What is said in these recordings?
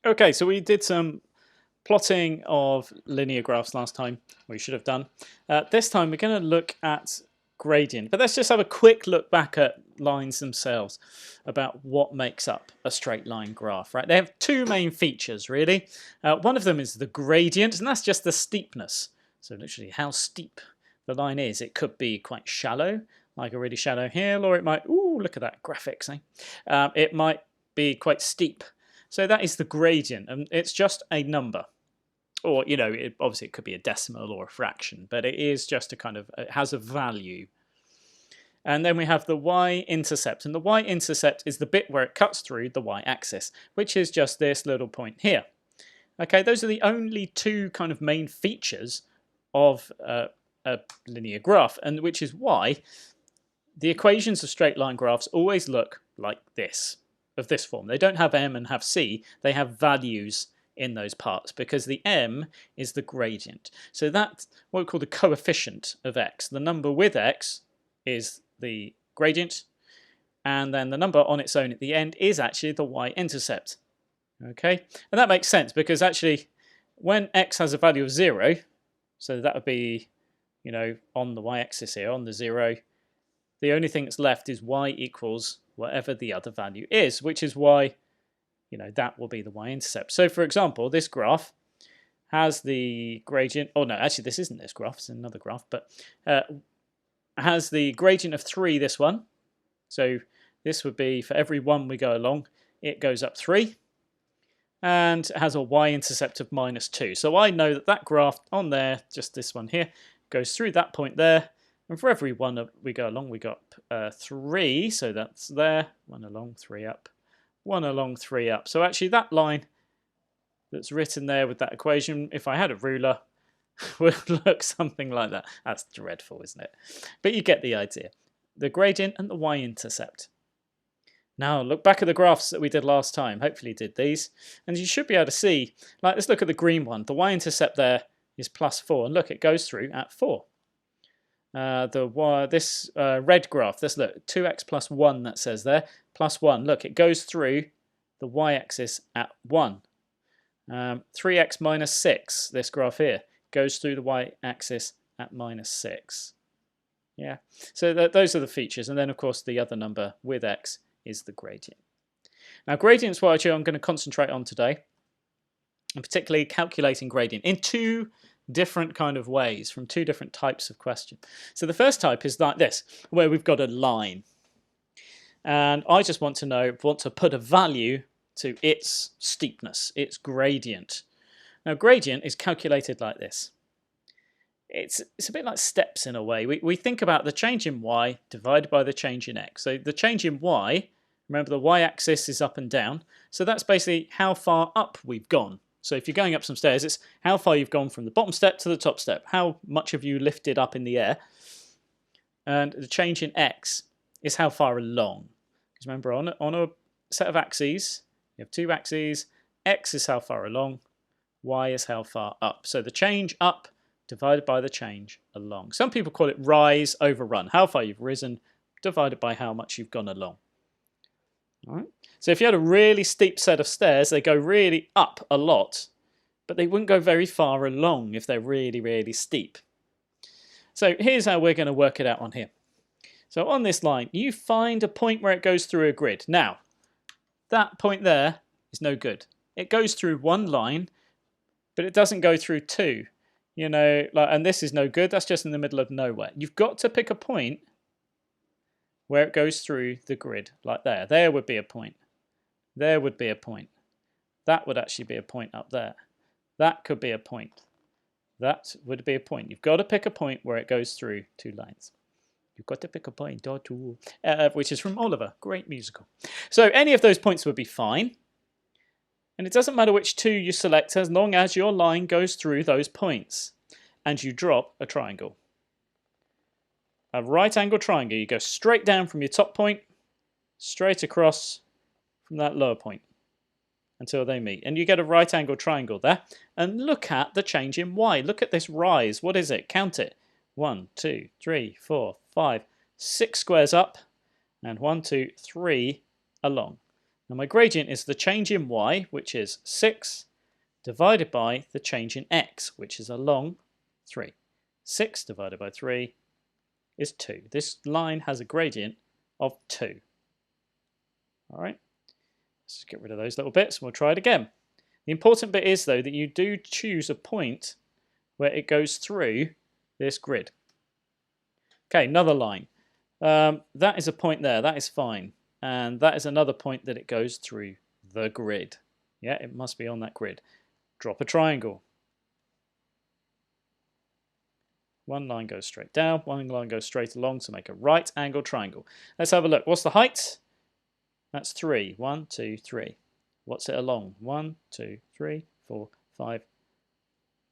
Okay, so we did some plotting of linear graphs last time. We should have done. This time we're going to look at gradient, but let's just have a quick look back at lines themselves about what makes up a straight line graph. Right? They have two main features, really. One of them is the gradient, and that's just the steepness. So literally how steep the line is. It could be quite shallow, like a really shallow hill, or it might, ooh, look at that graphics, eh? It might be quite steep. So that is the gradient, and it's just a number. Or, you know, obviously it could be a decimal or a fraction, but it is just a kind of, it has a value. And then we have the y-intercept, and the y-intercept is the bit where it cuts through the y-axis, which is just this little point here. Okay, those are the only two kind of main features of a linear graph, and which is why the equations of straight line graphs always look like this, of this form. They don't have m and have c, they have values in those parts, because the m is the gradient. So that's what we call the coefficient of x. The number with x is the gradient, and then the number on its own at the end is actually the y-intercept. Okay, and that makes sense because actually when x has a value of 0, so that would be, you know, on the y-axis here, on the 0, the only thing that's left is y equals whatever the other value is, which is why, you know, that will be the y-intercept. So for example, this graph has the gradient, oh no, actually this isn't this graph, it's another graph, but has the gradient of 3, this one. So this would be, for every 1 we go along, it goes up 3, and it has a y-intercept of -2. So I know that that graph on there, just this one here, goes through that point there, and for every 1 we go along, we got 3, so that's there, 1 along, 3 up, 1 along, 3 up. So actually that line that's written there with that equation, if I had a ruler, would look something like that. That's dreadful, isn't it? But you get the idea. The gradient and the y-intercept. Now look back at the graphs that we did last time. Hopefully you did these. And you should be able to see, like, let's look at the green one. The y-intercept there is +4. And look, it goes through at 4. This red graph, this look, 2x plus 1, that says there, +1. Look, it goes through the y-axis at 1. 3x minus 6, this graph here, goes through the y-axis at -6. Yeah, so those are the features. And then, of course, the other number with x is the gradient. Now, gradient is what I'm going to concentrate on today, and particularly calculating gradient in two different kind of ways from two different types of question. So the first type is like this, where we've got a line, and I just want to put a value to its steepness, its gradient. Now, gradient is calculated like this. It's a bit like steps in a way. We think about the change in y divided by the change in x. So the change in y, remember the y-axis is up and down, so that's basically how far up we've gone. So if you're going up some stairs, it's how far you've gone from the bottom step to the top step. How much have you lifted up in the air? And the change in x is how far along. Because remember, on a set of axes, you have two axes. X is how far along, y is how far up. So the change up divided by the change along. Some people call it rise over run. How far you've risen divided by how much you've gone along. All right. So if you had a really steep set of stairs, they go really up a lot, but they wouldn't go very far along if they're really, really steep. So here's how we're going to work it out on here. So on this line, you find a point where it goes through a grid. Now, that point there is no good. It goes through one line, but it doesn't go through two. You know, like, and this is no good. That's just in the middle of nowhere. You've got to pick a point where it goes through the grid, like there. There would be a point. There would be a point. That would actually be a point up there. That could be a point. That would be a point. You've got to pick a point where it goes through two lines. You've got to pick a point, which is from Oliver. Great musical. So any of those points would be fine. And it doesn't matter which two you select as long as your line goes through those points. And you drop a triangle. A right angle triangle. You go straight down from your top point, straight across from that lower point until they meet. And you get a right angle triangle there. And look at the change in y. Look at this rise. What is it? Count it. 1, 2, 3, 4, 5, 6 squares up. And 1, 2, 3 along. Now my gradient is the change in y, which is 6, divided by the change in x, which is along 3. 6 divided by 3 is 2. This line has a gradient of 2. All right, let's just get rid of those little bits and we'll try it again. The important bit is, though, that you do choose a point where it goes through this grid. Okay, another line. That is a point there. That is fine. And that is another point that it goes through the grid. Yeah, it must be on that grid. Drop a triangle. One line goes straight down, one line goes straight along to make a right angle triangle. Let's have a look. What's the height? That's 3. 1, 2, 3. What's it along? 1, 2, 3, 4, 5,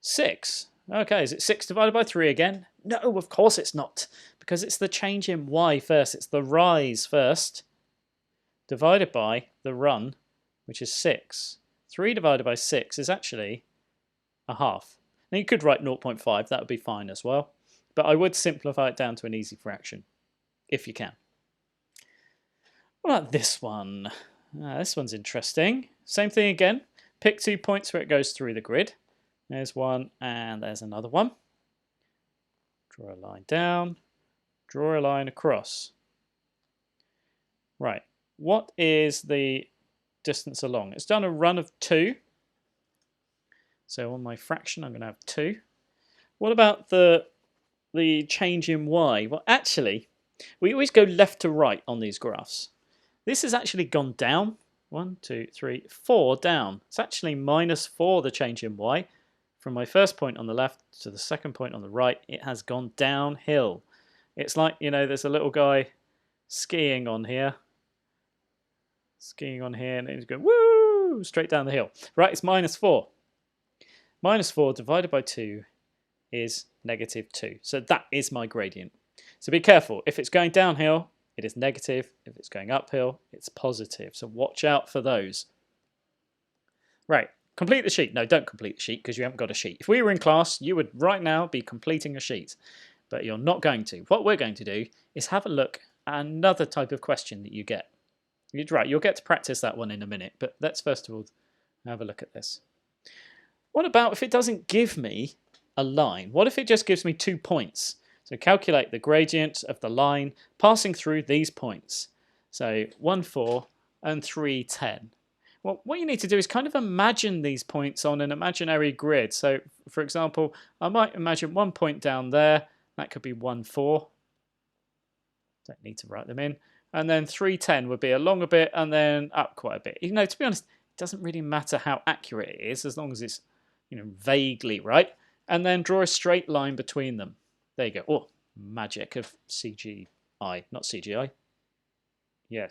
6. Okay, is it 6 divided by 3 again? No, of course it's not, because it's the change in y first. It's the rise first, divided by the run, which is 6. 3 divided by 6 is actually a half. Now you could write 0.5, that would be fine as well, but I would simplify it down to an easy fraction, if you can. What about this one? This one's interesting. Same thing again. Pick 2 points where it goes through the grid. There's one and there's another one. Draw a line down, draw a line across. Right, what is the distance along? It's done a run of 2. So on my fraction, I'm going to have 2. What about the change in y? Well, actually, we always go left to right on these graphs. This has actually gone down. 1, 2, 3, 4 down. It's actually -4, the change in y. From my first point on the left to the second point on the right, it has gone downhill. It's like, you know, there's a little guy skiing on here. Skiing on here, and he's going, woo, straight down the hill. Right, it's -4. -4 divided by 2 is -2. So that is my gradient. So be careful. If it's going downhill, it is negative. If it's going uphill, it's positive. So watch out for those. Right, complete the sheet. No, don't complete the sheet because you haven't got a sheet. If we were in class, you would right now be completing a sheet, but you're not going to. What we're going to do is have a look at another type of question that you get. Right, you'll get to practice that one in a minute, but let's first of all have a look at this. What about if it doesn't give me a line? What if it just gives me 2 points? So calculate the gradient of the line passing through these points. So 1, 4 and 3, 10. Well, what you need to do is kind of imagine these points on an imaginary grid. So, for example, I might imagine 1 point down there. That could be 1, 4. Don't need to write them in. And then 3, 10 would be along a bit and then up quite a bit. You know, to be honest, it doesn't really matter how accurate it is as long as it's, you know, vaguely right. And then draw a straight line between them. There you go. Oh, magic of CGI. Not CGI. Yeah,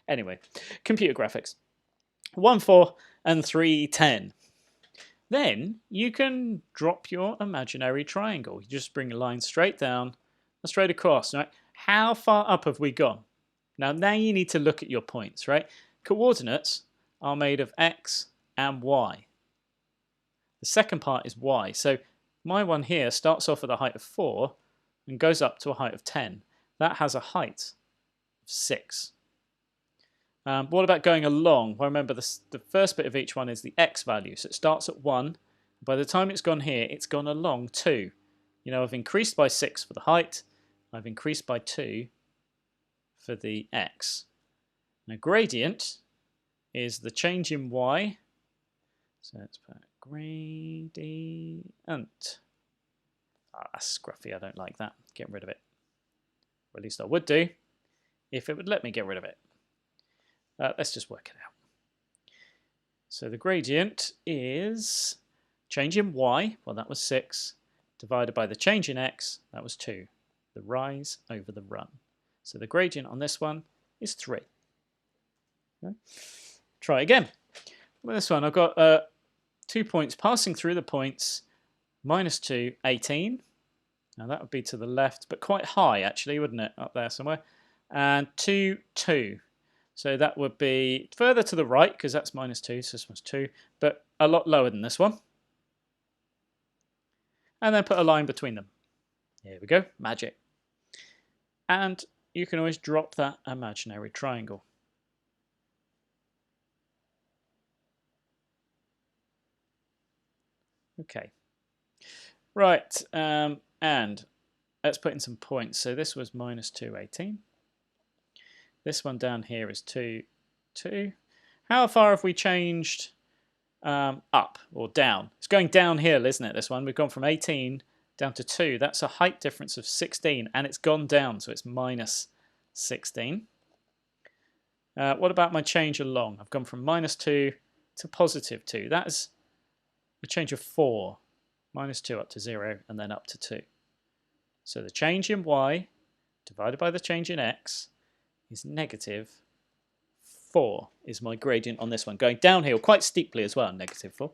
anyway, computer graphics. 1, 4 and 3, 10. Then you can drop your imaginary triangle. You just bring a line straight down and straight across. Right? How far up have we gone? Now you need to look at your points, right? Coordinates are made of x and y. The second part is y. So my one here starts off at a height of 4 and goes up to a height of 10. That has a height of 6. What about going along? Well, remember, the first bit of each one is the x value. So it starts at 1. By the time it's gone here, it's gone along 2. You know, I've increased by 6 for the height. I've increased by 2 for the x. Now, gradient is the change in y. So let's put gradient. That's scruffy. I don't like that. Get rid of it. Or at least I would do if it would let me get rid of it. Let's just work it out. So the gradient is change in y, well that was 6, divided by the change in x, that was 2. The rise over the run. So the gradient on this one is 3. Okay. Try again. With this one I've got 2 points passing through the points, -2, 18. Now that would be to the left, but quite high actually, wouldn't it? Up there somewhere. And 2, 2. So that would be further to the right, because that's -2, so this one's 2, but a lot lower than this one. And then put a line between them. Here we go, magic. And you can always drop that imaginary triangle. Okay. Right, and let's put in some points. So this was minus 218. This one down here is 2, 2. How far have we changed up or down? It's going downhill, isn't it, this one? We've gone from 18 down to 2. That's a height difference of 16, and it's gone down, so it's minus 16. What about my change along? I've gone from minus 2 to positive 2. That is a change of 4. Minus 2 up to 0, and then up to 2. So the change in y divided by the change in x is negative 4 is my gradient on this one. Going downhill quite steeply as well, negative 4.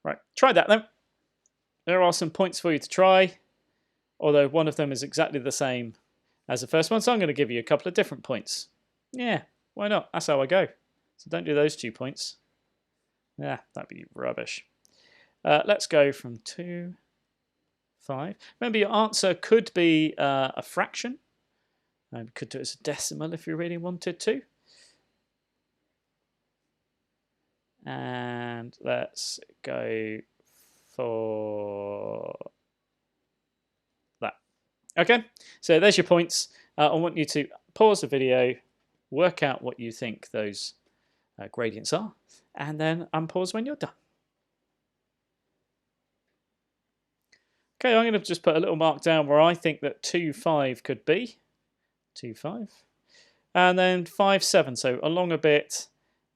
Right, try that then. There are some points for you to try, although one of them is exactly the same as the first one, so I'm going to give you a couple of different points. Yeah, why not? That's how I go. So don't do those 2 points. Yeah, that'd be rubbish. Let's go from 2, 5. Remember, your answer could be a fraction. You could do it as a decimal if you really wanted to. And let's go for that. Okay, so there's your points. I want you to pause the video, work out what you think those gradients are, and then unpause when you're done. Okay, I'm going to just put a little mark down where I think that 2, 5 could be. 2, 5. And then 5, 7. So along a bit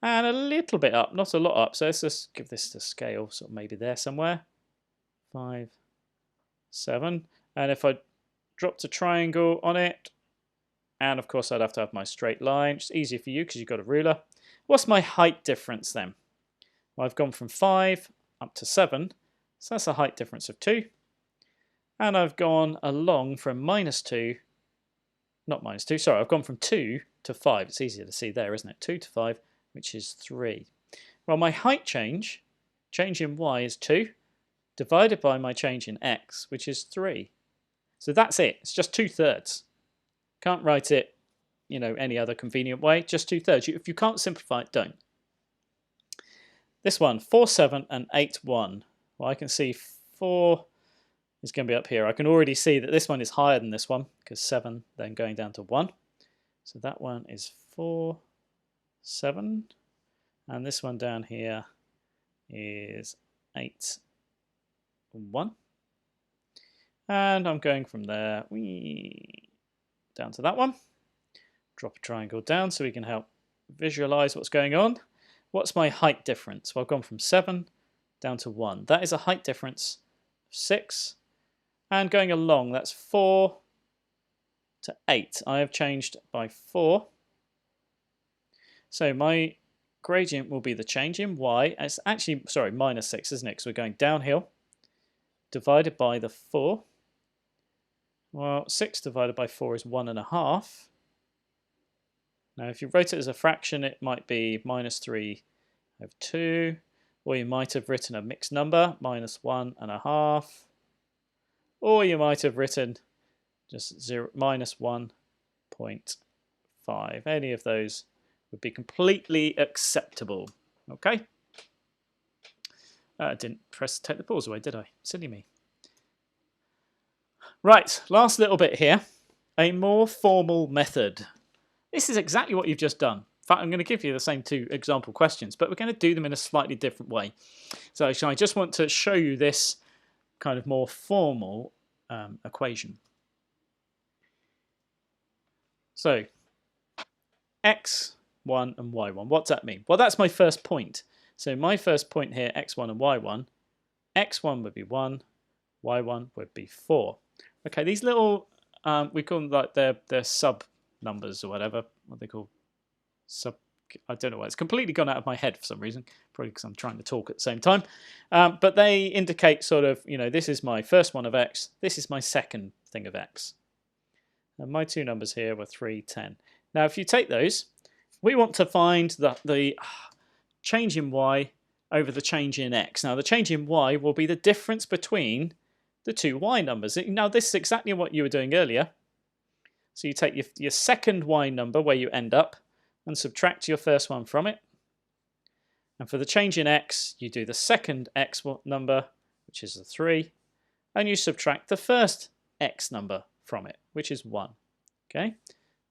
and a little bit up, not a lot up. So let's just give this to scale, so maybe there somewhere. 5, 7. And if I dropped a triangle on it, and of course I'd have to have my straight line. It's easier for you because you've got a ruler. What's my height difference then? Well, I've gone from 5 up to 7. So that's a height difference of 2. And I've gone along from minus 2, not minus 2, sorry, I've gone from 2 to 5. It's easier to see there, isn't it? 2 to 5, which is 3. Well, my height change in y is 2, divided by my change in x, which is 3. So that's it. It's just 2/3. Can't write it, any other convenient way. Just 2/3. If you can't simplify it, don't. This one, 4, 7, and 8, 1. Well, I can see 4 is going to be up here. I can already see that this one is higher than this one because 7 then going down to 1. So that one is 4, 7. And this one down here is 8, 1. And I'm going from there down to that one. Drop a triangle down so we can help visualize what's going on. What's my height difference? Well, I've gone from 7 down to 1. That is a height difference of 6. And going along, that's 4 to 8. I have changed by 4. So my gradient will be the change in y. It's actually, sorry, minus 6, isn't it? Because we're going downhill. Divided by the 4. Well, 6 divided by 4 is 1.5. Now, if you wrote it as a fraction, it might be minus 3 over 2. Or you might have written a mixed number, minus 1.5. Or you might have written just minus 1.5. Any of those would be completely acceptable. Okay? I didn't take the pause away, did I? Silly me. Right, last little bit here. A more formal method. This is exactly what you've just done. In fact, I'm going to give you the same 2 example questions, but we're going to do them in a slightly different way. So I just want to show you this kind of more formal equation. So x1 and y1, what's that mean? Well, that's my first point. So my first point here, x1 and y1, x1 would be 1, y1 would be 4. Okay, these little, we call them like they're sub numbers or whatever, what they call I don't know why, it's completely gone out of my head for some reason, probably because I'm trying to talk at the same time. But they indicate sort of, this is my first one of x, this is my second thing of x. And my 2 numbers here were 3, 10. Now, if you take those, we want to find the change in y over the change in x. Now, the change in y will be the difference between the 2 y numbers. Now, this is exactly what you were doing earlier. So you take your second y number where you end up and subtract your first one from it. And for the change in x, you do the second x number, which is a 3, and you subtract the first x number from it, which is 1. Okay,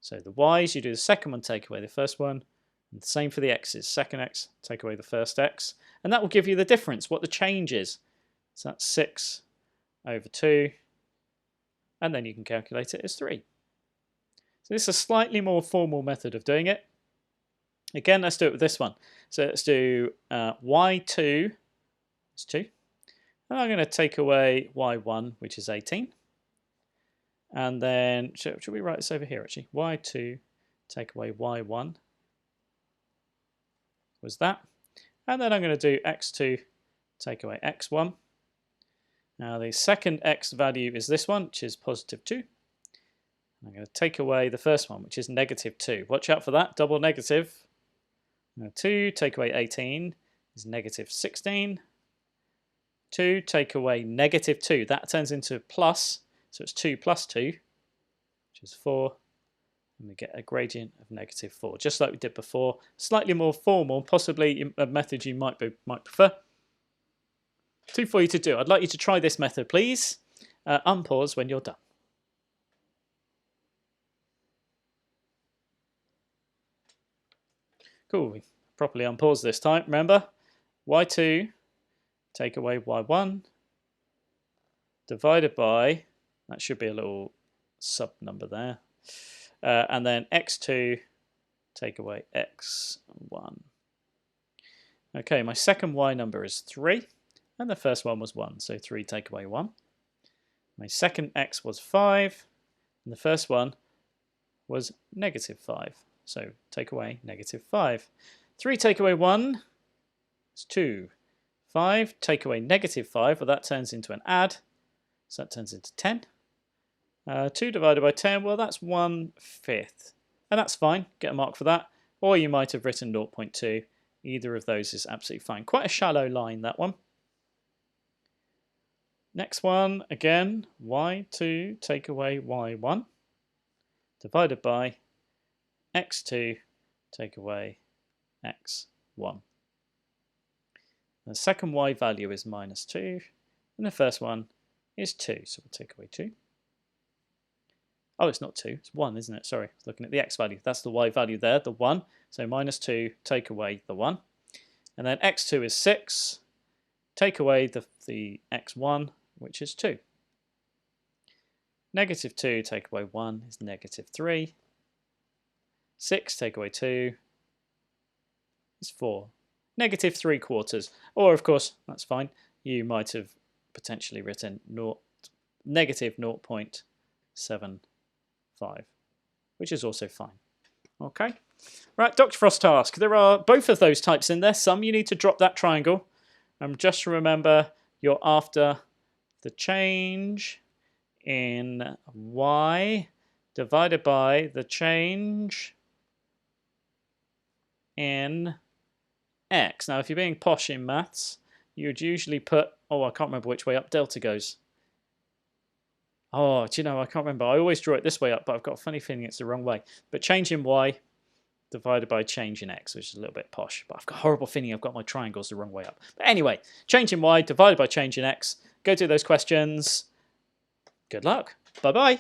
so the y's, you do the second one, take away the first one, and the same for the x's. Second x, take away the first x, and that will give you the difference, what the change is. So that's 6 over 2, and then you can calculate it as 3. So this is a slightly more formal method of doing it. Again, let's do it with this one. So let's do y2 is 2. And I'm going to take away y1, which is 18. And then, should we write this over here actually? y2, take away y1 was that. And then I'm going to do x2, take away x1. Now the second x value is this one, which is positive 2. I'm going to take away the first one, which is negative 2. Watch out for that, double negative. Now 2, take away 18 is negative 16. 2, take away negative 2. That turns into plus, so it's 2 plus 2, which is 4. And we get a gradient of negative 4, just like we did before. Slightly more formal, possibly a method you might prefer. 2 for you to do. I'd like you to try this method, please. Unpause when you're done. Cool, we properly unpause this time. Remember, y2, take away y1, divided by, that should be a little sub number there, and then x2, take away x1. Okay, my second y number is 3, and the first one was 1, so 3 take away 1. My second x was 5, and the first one was negative 5. So take away negative 5. 3 take away 1 is 2. 5 take away negative 5, well that turns into an add, so that turns into 10. 2 divided by 10, well that's 1/5. And that's fine, get a mark for that. Or you might have written 0.2. Either of those is absolutely fine. Quite a shallow line, that one. Next one, again, y2 take away y1 divided by x2 take away x1. The second y value is minus 2, and the first one is 2, so we'll take away 2. Oh, it's not 2, it's 1, isn't it? Sorry, looking at the x value. That's the y value there, the 1. So minus 2, take away the 1. And then x2 is 6, take away the x1, which is 2. Negative 2, take away 1 is negative 3. 6 take away 2 is 4. Negative 3/4. Or, of course, that's fine. You might have potentially written negative 0.75, which is also fine. Okay. Right, Dr. Frost task. There are both of those types in there. Some you need to drop that triangle. Just remember you're after the change in y divided by the change in x. Now, if you're being posh in maths, you'd usually put, oh, I can't remember which way up delta goes. Oh, do you know, I can't remember. I always draw it this way up, but I've got a funny feeling it's the wrong way. But change in y divided by change in x, which is a little bit posh. But I've got a horrible feeling I've got my triangles the wrong way up. But anyway, change in y divided by change in x. Go do those questions. Good luck. Bye-bye.